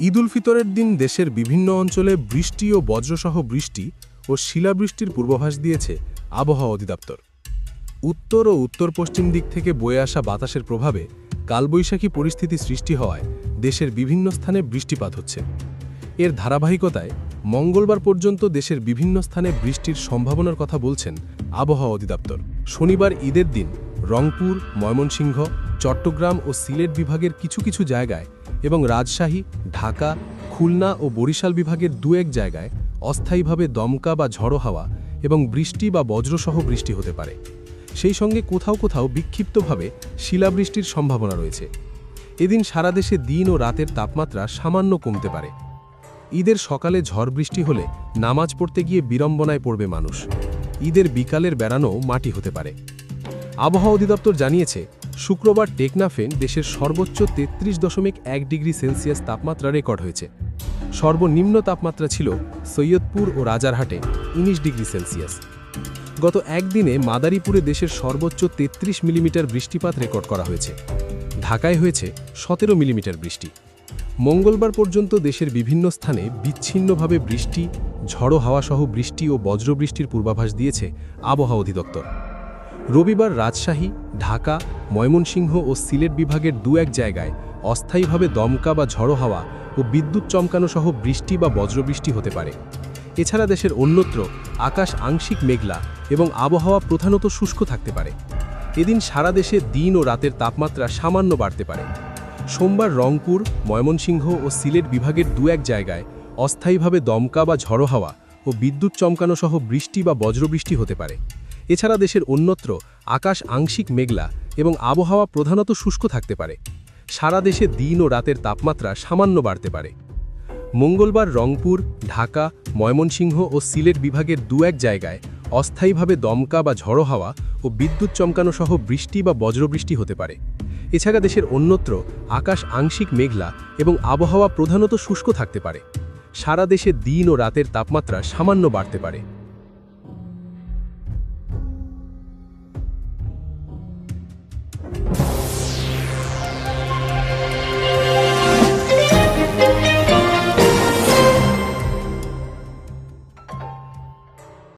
ঈদ উল ফিতরের দিন দেশের বিভিন্ন অঞ্চলে বৃষ্টি ও বজ্রসহ বৃষ্টি ও শিলাবৃষ্টির পূর্বাভাস দিয়েছে আবহাওয়া অধিদপ্তর। উত্তর ও উত্তর পশ্চিম দিক থেকে বয়ে আসা বাতাসের প্রভাবে কালবৈশাখী পরিস্থিতি সৃষ্টি হওয়ায় দেশের বিভিন্ন স্থানে বৃষ্টিপাত হচ্ছে। এর ধারাবাহিকতায় মঙ্গলবার পর্যন্ত দেশের বিভিন্ন স্থানে বৃষ্টির সম্ভাবনার কথা বলছেন আবহাওয়া অধিদপ্তর। শনিবার ঈদের দিন রংপুর, ময়মনসিংহ, চট্টগ্রাম ও সিলেট বিভাগের কিছু কিছু জায়গায় এবং রাজশাহী, ঢাকা, খুলনা ও বরিশাল বিভাগের দু-এক জায়গায় অস্থায়ীভাবে দমকা বা ঝড়ো হাওয়া এবং বৃষ্টি বা বজ্রসহ বৃষ্টি হতে পারে। সেই সঙ্গে কোথাও কোথাও বিক্ষিপ্তভাবে শিলাবৃষ্টির সম্ভাবনা রয়েছে। এদিন সারা দেশে দিন ও রাতের তাপমাত্রা সামান্য কমতে পারে। ঈদের সকালে ঝড় বৃষ্টি হলে নামাজ পড়তে গিয়ে বিড়ম্বনায় পড়বে মানুষ। ঈদের বিকালের বেড়ানোও মাটি হতে পারে। আবহাওয়া অধিদপ্তর জানিয়েছে, শুক্রবার টেকনাফে দেশের সর্বোচ্চ ৩৩.১ ডিগ্রি সেলসিয়াস তাপমাত্রা রেকর্ড হয়েছে। সর্বনিম্ন তাপমাত্রা ছিল সৈয়দপুর ও রাজারহাটে ১৯ ডিগ্রি সেলসিয়াস। গত একদিনে মাদারীপুরে দেশের সর্বোচ্চ ৩৩ মিলিমিটার বৃষ্টিপাত রেকর্ড করা হয়েছে। ঢাকায় হয়েছে ১৭ মিলিমিটার বৃষ্টি। মঙ্গলবার পর্যন্ত দেশের বিভিন্ন স্থানে বিচ্ছিন্নভাবে বৃষ্টি, ঝড়ো হাওয়াসহ বৃষ্টি ও বজ্রবৃষ্টির পূর্বাভাস দিয়েছে আবহাওয়া অধিদপ্তর। রবিবার রাজশাহী, ঢাকা, ময়মনসিংহ ও সিলেট বিভাগের দু-এক জায়গায় অস্থায়ীভাবে দমকা বা ঝড়ো হাওয়া ও বিদ্যুৎ চমকানো সহ বৃষ্টি বা বজ্রবৃষ্টি হতে পারে। এছাড়া দেশের অন্যত্র আকাশ আংশিক মেঘলা এবং আবহাওয়া প্রধানত শুষ্ক থাকতে পারে। এদিন সারা দেশে দিন ও রাতের তাপমাত্রা সামান্য বাড়তে পারে। সোমবার রংপুর, ময়মনসিংহ ও সিলেট বিভাগের দু-এক জায়গায় অস্থায়ীভাবে দমকা বা ঝড়ো হাওয়া ও বিদ্যুৎ চমকানো সহ বৃষ্টি বা বজ্রবৃষ্টি হতে পারে। এছাড়া দেশের অন্যত্র আকাশ আংশিক মেঘলা এবং আবহাওয়া প্রধানত শুষ্ক থাকতে পারে। সারা দেশে দিন ও রাতের তাপমাত্রা সামান্য বাড়তে পারে। মঙ্গলবার রংপুর, ঢাকা, ময়মনসিংহ ও সিলেট বিভাগের দু-এক জায়গায় অস্থায়ীভাবে দমকা বা ঝড়ো হাওয়া ও বিদ্যুৎ চমকানো সহ বৃষ্টি বা বজ্রবৃষ্টি হতে পারে। এছাড়া দেশের অন্যত্র আকাশ আংশিক মেঘলা এবং আবহাওয়া প্রধানত শুষ্ক থাকতে পারে। সারা দেশে দিন ও রাতের তাপমাত্রা সামান্য বাড়তে পারে।